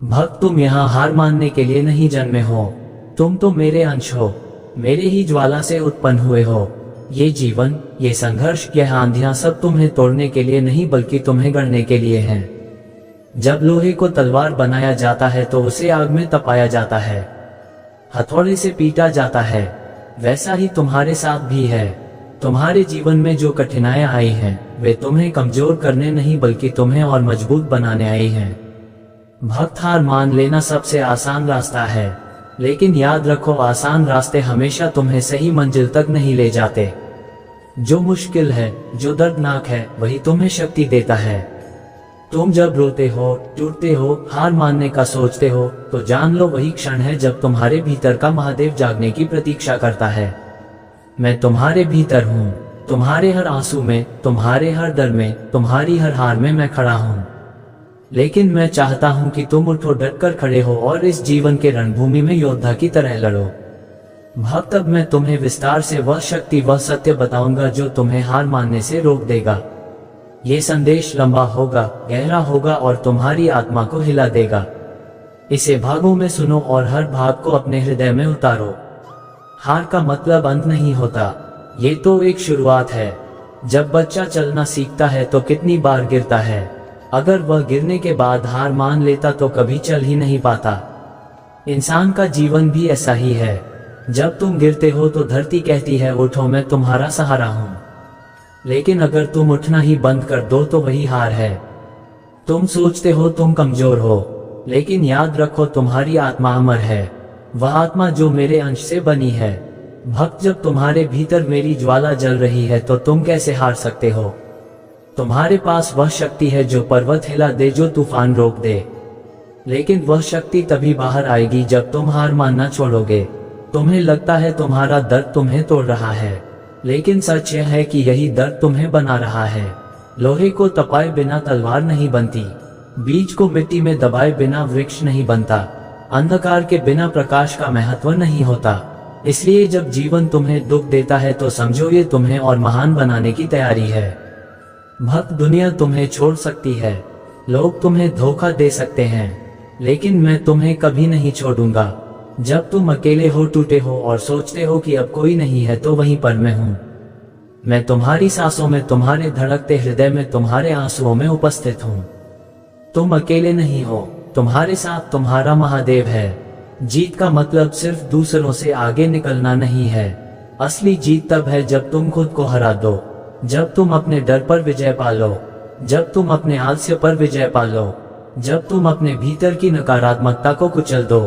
भक्त तुम यहाँ हार मानने के लिए नहीं जन्मे हो, तुम तो मेरे अंश हो, मेरे ही ज्वाला से उत्पन्न हुए हो। ये जीवन, ये संघर्ष, यह आंधियां सब तुम्हें तोड़ने के लिए नहीं बल्कि तुम्हें गढ़ने के लिए हैं। जब लोहे को तलवार बनाया जाता है तो उसे आग में तपाया जाता है, हथौड़े से पीटा जाता है। वैसा ही तुम्हारे साथ भी है। तुम्हारे जीवन में जो कठिनाइयां आई हैं, वे तुम्हें कमजोर करने नहीं बल्कि तुम्हें और मजबूत बनाने आई हैं। भक्त हार मान लेना सबसे आसान रास्ता है, लेकिन याद रखो आसान रास्ते हमेशा तुम्हें सही मंजिल तक नहीं ले जाते। जो मुश्किल है, जो दर्दनाक है, वही तुम्हें शक्ति देता है। तुम जब रोते हो, टूटते हो, हार मानने का सोचते हो, तो जान लो वही क्षण है जब तुम्हारे भीतर का महादेव जागने की प्रतीक्षा करता है। मैं तुम्हारे भीतर हूँ, तुम्हारे हर आंसू में, तुम्हारे हर दर्द में, तुम्हारी हर हार में मैं खड़ा हूँ। लेकिन मैं चाहता हूँ कि तुम उठो, डटकर खड़े हो और इस जीवन के रणभूमि में योद्धा की तरह लड़ो। भक्त अब मैं तुम्हें विस्तार से वह शक्ति, वह सत्य बताऊंगा जो तुम्हें हार मानने से रोक देगा। ये संदेश लंबा होगा, गहरा होगा और तुम्हारी आत्मा को हिला देगा। इसे भागों में सुनो और हर भाग को अपने हृदय में उतारो। हार का मतलब अंत नहीं होता, ये तो एक शुरुआत है। जब बच्चा चलना सीखता है तो कितनी बार गिरता है। अगर वह गिरने के बाद हार मान लेता तो कभी चल ही नहीं पाता। इंसान का जीवन भी ऐसा ही है। जब तुम गिरते हो तो धरती कहती है उठो, मैं तुम्हारा सहारा हूं। लेकिन अगर तुम उठना ही बंद कर दो तो वही हार है। तुम सोचते हो तुम कमजोर हो, लेकिन याद रखो तुम्हारी आत्मा अमर है, वह आत्मा जो मेरे अंश से बनी है। भक्त जब तुम्हारे भीतर मेरी ज्वाला जल रही है तो तुम कैसे हार सकते हो? तुम्हारे पास वह शक्ति है जो पर्वत हिला दे, जो तूफान रोक दे। लेकिन वह शक्ति तभी बाहर आएगी जब तुम हार मानना छोड़ोगे। तुम्हें लगता है तुम्हारा दर्द तुम्हें तोड़ रहा है, लेकिन सच यह है कि यही दर्द तुम्हें बना रहा है। लोहे को तपाए बिना तलवार नहीं बनती, बीज को मिट्टी में दबाए बिना वृक्ष नहीं बनता, अंधकार के बिना प्रकाश का महत्व नहीं होता। इसलिए जब जीवन तुम्हें दुख देता है तो समझो ये तुम्हें और महान बनाने की तैयारी है। भक्त दुनिया तुम्हें छोड़ सकती है, लोग तुम्हें धोखा दे सकते हैं, लेकिन मैं तुम्हें कभी नहीं छोड़ूंगा। जब तुम अकेले हो, टूटे हो और सोचते हो कि अब कोई नहीं है, तो वहीं पर मैं हूँ। मैं तुम्हारी सांसों में, तुम्हारे धड़कते हृदय में, तुम्हारे आंसुओं में उपस्थित हूँ। तुम अकेले नहीं हो, तुम्हारे साथ तुम्हारा महादेव है। जीत का मतलब सिर्फ दूसरों से आगे निकलना नहीं है। असली जीत तब है जब तुम खुद को हरा दो, जब तुम अपने डर पर विजय पालो, जब तुम अपने आलस्य पर विजय पालो, जब तुम अपने भीतर की नकारात्मकता को कुचल दो।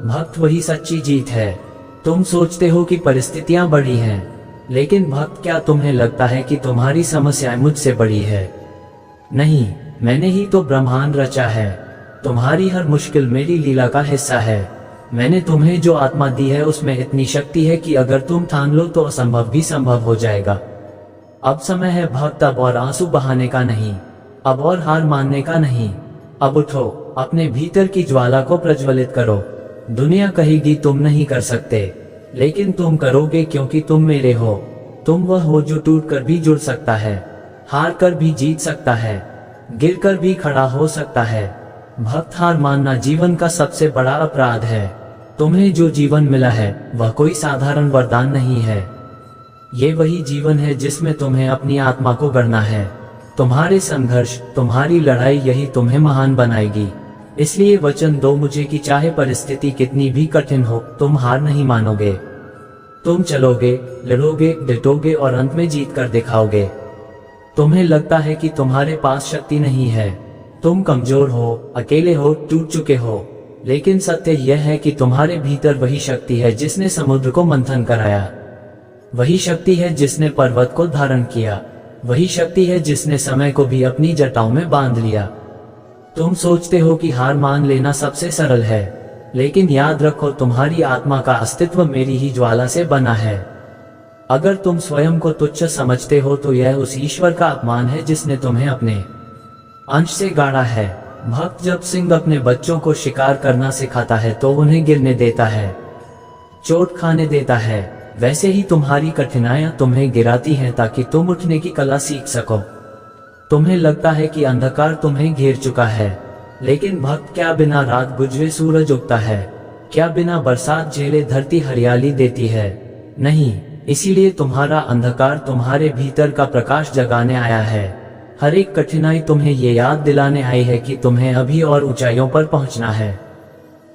भक्त वही सच्ची जीत है। तुम सोचते हो कि परिस्थितियां बड़ी हैं, लेकिन भक्त क्या तुम्हें लगता है कि तुम्हारी समस्याएं मुझसे बड़ी है? नहीं, मैंने ही तो ब्रह्मांड रचा है। तुम्हारी हर मुश्किल मेरी लीला का हिस्सा है। मैंने तुम्हें जो आत्मा दी है उसमें इतनी शक्ति है कि अगर तुम ठान लो तो असंभव भी संभव हो जाएगा। अब समय है भक्त, अब और आंसू बहाने का नहीं, अब और हार मानने का नहीं। अब उठो, अपने भीतर की ज्वाला को प्रज्वलित करो। दुनिया कहेगी तुम नहीं कर सकते, लेकिन तुम करोगे क्योंकि तुम मेरे हो। तुम वह हो जो टूट कर भी जुड़ सकता है, हार कर भी जीत सकता है, गिर कर भी खड़ा हो सकता है। भक्त हार मानना जीवन का सबसे बड़ा अपराध है। तुम्हें जो जीवन मिला है वह कोई साधारण वरदान नहीं है। ये वही जीवन है जिसमें तुम्हें अपनी आत्मा को गढ़ना है। तुम्हारे संघर्ष, तुम्हारी लड़ाई, यही तुम्हें महान बनाएगी। इसलिए वचन दो मुझे कि चाहे परिस्थिति कितनी भी कठिन हो, तुम हार नहीं मानोगे। तुम चलोगे, लड़ोगे, डटोगे और अंत में जीत कर दिखाओगे। तुम्हें लगता है कि तुम्हारे पास शक्ति नहीं है, तुम कमजोर हो, अकेले हो, टूट चुके हो, लेकिन सत्य यह है कि तुम्हारे भीतर वही शक्ति है जिसने समुद्र को मंथन कराया। वही शक्ति है जिसने पर्वत को धारण किया। वही शक्ति है जिसने समय को भी अपनी जटाओं में बांध लिया। तुम सोचते हो कि हार मान लेना सबसे सरल है, लेकिन याद रखो तुम्हारी आत्मा का अस्तित्व मेरी ही ज्वाला से बना है। अगर तुम स्वयं को तुच्छ समझते हो तो यह उस ईश्वर का अपमान है जिसने तुम्हें अपने अंश से गाड़ा है। भक्त जब सिंह अपने बच्चों को शिकार करना सिखाता है तो उन्हें गिरने देता है, चोट खाने देता है। वैसे ही तुम्हारी कठिनाइयां तुम्हें गिराती हैं ताकि तुम उठने की कला सीख सको। तुम्हें लगता है कि अंधकार तुम्हें घेर चुका है, लेकिन भक्त, क्या बिना रात गुजरे सूरज उगता है? क्या बिना बरसात झेले धरती हरियाली देती है? नहीं। इसीलिए तुम्हारा अंधकार तुम्हारे भीतर का प्रकाश जगाने आया है। हर एक कठिनाई तुम्हें ये याद दिलाने आई है कि तुम्हें अभी और ऊंचाइयों पर पहुंचना है।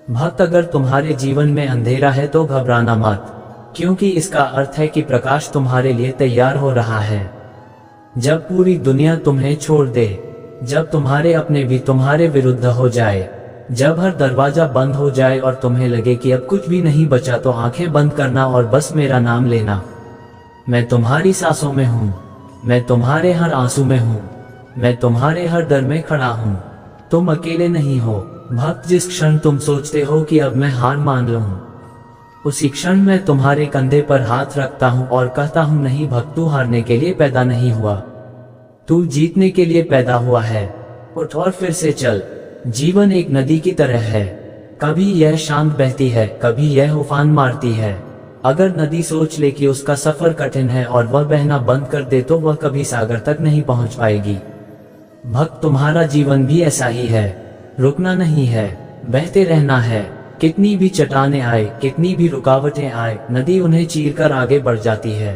भक्त, अगर तुम्हारे जीवन में अंधेरा है तो घबराना मत, क्योंकि इसका अर्थ है कि प्रकाश तुम्हारे लिए तैयार हो रहा है। जब पूरी दुनिया तुम्हें छोड़ दे, जब तुम्हारे अपने भी तुम्हारे विरुद्ध हो जाए, जब हर दरवाजा बंद हो जाए और तुम्हें लगे कि अब कुछ भी नहीं बचा, तो आंखें बंद करना और बस मेरा नाम लेना। मैं तुम्हारी सांसों में हूँ, मैं तुम्हारे हर आंसू में हूँ, मैं तुम्हारे हर दर में खड़ा हूँ। तुम अकेले नहीं हो भक्त। जिस क्षण तुम सोचते हो कि अब मैं हार मान लूं, उसी क्षण मैं तुम्हारे कंधे पर हाथ रखता हूँ और कहता हूँ, नहीं भक्त, तू हारने के लिए पैदा नहीं हुआ, तू जीतने के लिए पैदा हुआ है। उठ और फिर से चल। जीवन एक नदी की तरह है, कभी यह शांत बहती है, कभी यह उफान मारती है। अगर नदी सोच ले कि उसका सफर कठिन है और वह बहना बंद कर दे, तो वह कभी सागर तक नहीं पहुंच पाएगी। भक्त, तुम्हारा जीवन भी ऐसा ही है। रुकना नहीं है, बहते रहना है। कितनी भी चट्टानें आए, कितनी भी रुकावटें आए, नदी उन्हें चीरकर आगे बढ़ जाती है।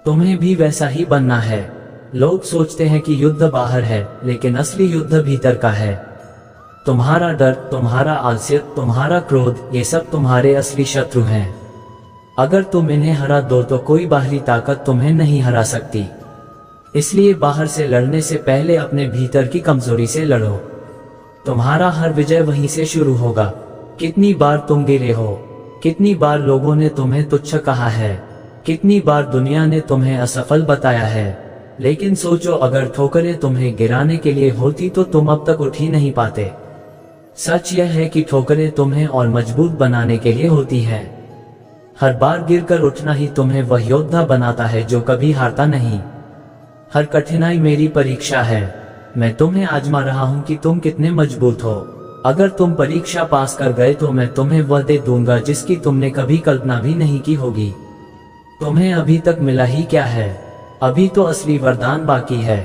तुम्हें भी वैसा ही बनना है। लोग सोचते हैं कि युद्ध बाहर है, लेकिन असली युद्ध भीतर का है। तुम्हारा डर, तुम्हारा आलस्य, तुम्हारा क्रोध, ये सब तुम्हारे असली शत्रु हैं। अगर तुम इन्हें हरा दो तो कोई बाहरी ताकत तुम्हें नहीं हरा सकती। इसलिए बाहर से लड़ने से पहले अपने भीतर की कमजोरी से लड़ो। तुम्हारा हर विजय वहीं से शुरू होगा। कितनी बार तुम गिरे हो, कितनी बार लोगों ने तुम्हें तुच्छ कहा है, कितनी बार दुनिया ने तुम्हें असफल बताया है, लेकिन सोचो, अगर ठोकरें तुम्हें गिराने के लिए होती तो तुम अब तक उठ ही नहीं पाते। सच यह है कि ठोकरें तुम्हें और मजबूत बनाने के लिए होती हैं। हर बार गिरकर उठना ही तुम्हें वह योद्धा बनाता है जो कभी हारता नहीं। हर कठिनाई मेरी परीक्षा है। मैं तुम्हें आजमा रहा हूं कि तुम कितने मजबूत हो। अगर तुम परीक्षा पास कर गए तो मैं तुम्हें वह दे दूंगा जिसकी तुमने कभी कल्पना भी नहीं की होगी। तुम्हें अभी तक मिला ही क्या है? अभी तो असली वरदान बाकी है,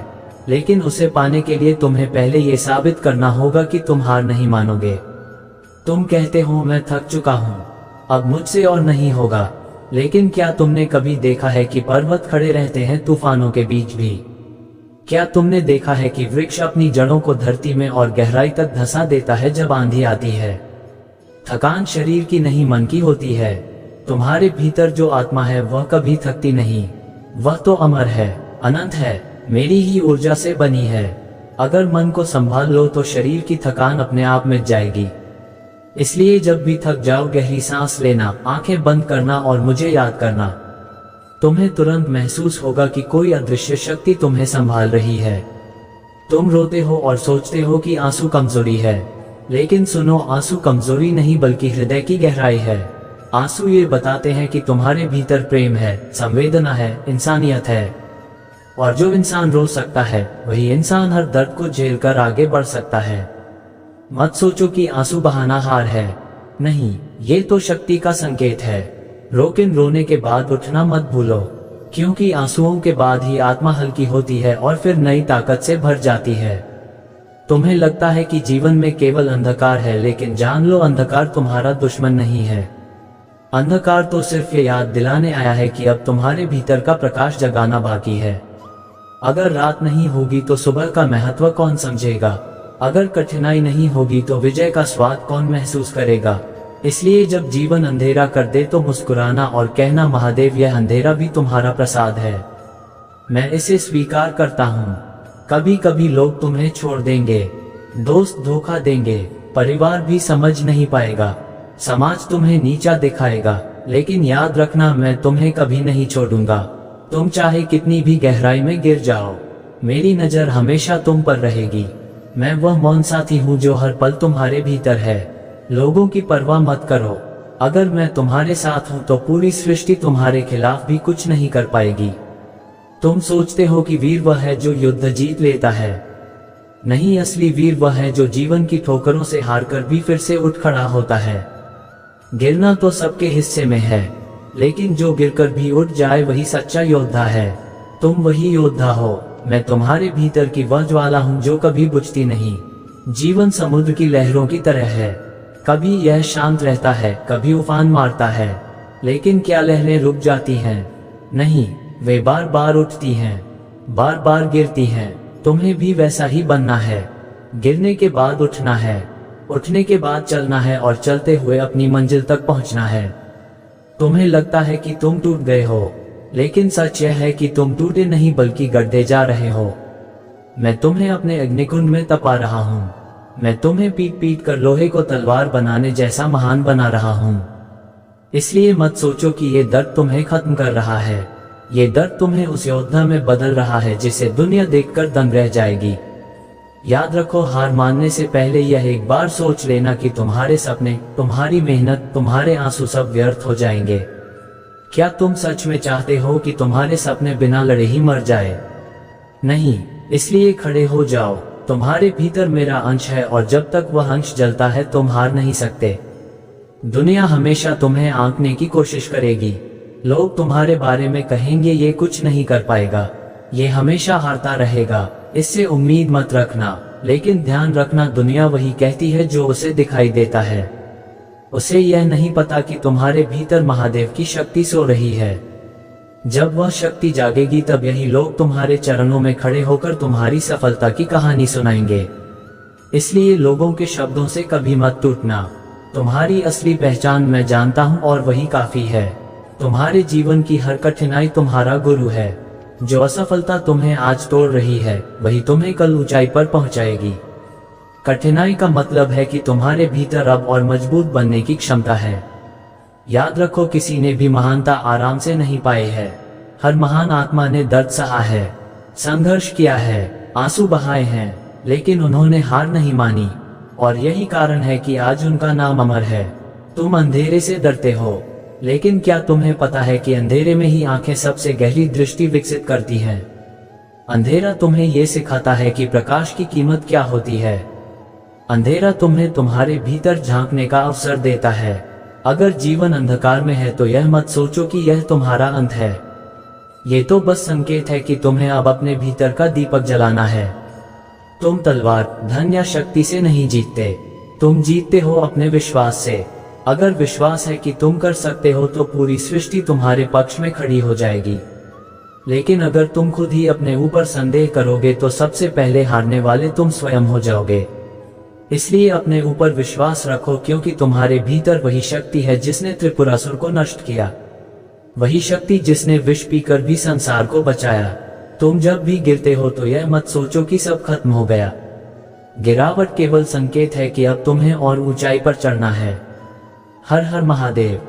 लेकिन उसे पाने के लिए तुम्हें पहले ये साबित करना होगा कि तुम हार नहीं मानोगे। तुम कहते हो, मैं थक चुका हूँ, अब मुझसे और नहीं होगा, लेकिन क्या तुमने कभी देखा है कि पर्वत खड़े रहते हैं तूफानों के बीच भी? क्या तुमने देखा है कि वृक्ष अपनी जड़ों को धरती में और गहराई तक धंसा देता है जब आंधी आती है? थकान शरीर की नहीं, मन की होती है। तुम्हारे भीतर जो आत्मा है वह कभी थकती नहीं। वह तो अमर है, अनंत है, मेरी ही ऊर्जा से बनी है। अगर मन को संभाल लो तो शरीर की थकान अपने आप मिट जाएगी। इसलिए जब भी थक जाओ, गहरी सांस लेना, आंखें बंद करना और मुझे याद करना। तुम्हें तुरंत महसूस होगा कि कोई अदृश्य शक्ति तुम्हें संभाल रही है। तुम रोते हो और सोचते हो कि आंसू कमजोरी है, लेकिन सुनो, आंसू कमजोरी नहीं बल्कि हृदय की गहराई है। आंसू ये बताते हैं कि तुम्हारे भीतर प्रेम है, संवेदना है, इंसानियत है। और जो इंसान रो सकता है वही इंसान हर दर्द को झेलकर आगे बढ़ सकता है। मत सोचो कि आंसू बहाना हार है। नहीं, ये तो शक्ति का संकेत है। लेकिन रोने के बाद उठना मत भूलो, क्योंकि आंसुओं के बाद ही आत्मा हल्की होती है और फिर नई ताकत से भर जाती है। तुम्हें लगता है कि जीवन में केवल अंधकार है, लेकिन जान लो, अंधकार तुम्हारा दुश्मन नहीं है। अंधकार तो सिर्फ ये याद दिलाने आया है कि अब तुम्हारे भीतर का प्रकाश जगाना बाकी है। अगर रात नहीं होगी तो सुबह का महत्व कौन समझेगा? अगर कठिनाई नहीं होगी तो विजय का स्वाद कौन महसूस करेगा? इसलिए जब जीवन अंधेरा कर दे तो मुस्कुराना और कहना, महादेव, यह अंधेरा भी तुम्हारा प्रसाद है, मैं इसे स्वीकार करता हूँ। कभी कभी लोग तुम्हें छोड़ देंगे, दोस्त धोखा देंगे, परिवार भी समझ नहीं पाएगा, समाज तुम्हें नीचा दिखाएगा, लेकिन याद रखना, मैं तुम्हें कभी नहीं छोड़ूंगा। तुम चाहे कितनी भी गहराई में गिर जाओ, मेरी नजर हमेशा तुम पर रहेगी। मैं वह मौन साथी हूँ जो हर पल तुम्हारे भीतर है। लोगों की परवाह मत करो, अगर मैं तुम्हारे साथ हूँ तो पूरी सृष्टि तुम्हारे खिलाफ भी कुछ नहीं कर पाएगी। तुम सोचते हो कि वीर वह है जो युद्ध जीत लेता है। नहीं, असली वीर वह है जो जीवन की ठोकरों से हारकर भी फिर से उठ खड़ा होता है। गिरना तो सबके हिस्से में है, लेकिन जो गिरकर भी उठ जाए वही सच्चा योद्धा है। तुम वही योद्धा हो। मैं तुम्हारे भीतर की वह ज्वाला हूँ जो कभी बुझती नहीं। जीवन समुद्र की लहरों की तरह है, कभी यह शांत रहता है, कभी उफान मारता है। लेकिन क्या लहरें रुक जाती हैं? नहीं, वे बार बार उठती हैं, बार बार गिरती हैं। तुम्हें भी वैसा ही बनना है। गिरने के बाद उठना है, उठने के बाद चलना है और चलते हुए अपनी मंजिल तक पहुंचना है। तुम्हें लगता है कि तुम टूट गए हो, लेकिन सच यह है कि तुम टूटे नहीं बल्कि गढ़ते जा रहे हो। मैं तुम्हें अपने अग्निकुंड में तपा रहा हूँ। मैं तुम्हें पीट पीट कर लोहे को तलवार बनाने जैसा महान बना रहा हूँ। इसलिए मत सोचो कि ये दर्द तुम्हें खत्म कर रहा है। ये दर्द तुम्हें उस योद्धा में बदल रहा है जिसे दुनिया देखकर दंग रह जाएगी। याद रखो, हार मानने से पहले यह एक बार सोच लेना कि तुम्हारे सपने, तुम्हारी मेहनत, तुम्हारे आंसू सब व्यर्थ हो जाएंगे। क्या तुम सच में चाहते हो कि तुम्हारे सपने बिना लड़े ही मर जाए? नहीं, इसलिए खड़े हो जाओ। तुम्हारे भीतर मेरा अंश है और जब तक वह अंश जलता है तुम हार नहीं सकते। दुनिया हमेशा तुम्हें आंकने की कोशिश करेगी। लोग तुम्हारे बारे में कहेंगे ये कुछ नहीं कर पाएगा, ये हमेशा हारता रहेगा। इससे उम्मीद मत रखना, लेकिन ध्यान रखना दुनिया वही कहती है जो उसे दिखाई देता है। उसे यह नहीं पता कि तुम्हारे भीतर महादेव की शक्ति सो रही है। जब वह शक्ति जागेगी तब यही लोग तुम्हारे चरणों में खड़े होकर तुम्हारी सफलता की कहानी सुनाएंगे। इसलिए लोगों के शब्दों से कभी मत टूटना। तुम्हारी असली पहचान मैं जानता हूँ और वही काफी है। तुम्हारे जीवन की हर कठिनाई तुम्हारा गुरु है। जो असफलता तुम्हें आज तोड़ रही है वही तुम्हें कल ऊंचाई पर पहुंचाएगी। कठिनाई का मतलब है कि तुम्हारे भीतर अब और मजबूत बनने की क्षमता है। याद रखो, किसी ने भी महानता आराम से नहीं पाई है। हर महान आत्मा ने दर्द सहा है, संघर्ष किया है, आंसू बहाए हैं, लेकिन उन्होंने हार नहीं मानी और यही कारण है कि आज उनका नाम अमर है। तुम अंधेरे से डरते हो, लेकिन क्या तुम्हें पता है कि अंधेरे में ही आंखें सबसे गहरी दृष्टि विकसित करती हैं। अंधेरा तुम्हें यह सिखाता है कि प्रकाश की कीमत क्या होती है। अंधेरा तुम्हें तुम्हारे भीतर झांकने का अवसर देता है। अगर जीवन अंधकार में है तो यह मत सोचो कि यह तुम्हारा अंत है। ये तो बस संकेत है कि तुम्हें अब अपने भीतर का दीपक जलाना है। तुम तलवार, धन या शक्ति से नहीं जीतते, तुम जीतते हो अपने विश्वास से। अगर विश्वास है कि तुम कर सकते हो तो पूरी सृष्टि तुम्हारे पक्ष में खड़ी हो जाएगी। लेकिन अगर तुम खुद ही अपने ऊपर संदेह करोगे तो सबसे पहले हारने वाले तुम स्वयं हो जाओगे। इसलिए अपने ऊपर विश्वास रखो, क्योंकि तुम्हारे भीतर वही शक्ति है जिसने त्रिपुरासुर को नष्ट किया, वही शक्ति जिसने विष पीकर भी संसार को बचाया। तुम जब भी गिरते हो तो यह मत सोचो कि सब खत्म हो गया। गिरावट केवल संकेत है कि अब तुम्हें और ऊंचाई पर चढ़ना है। हर हर महादेव।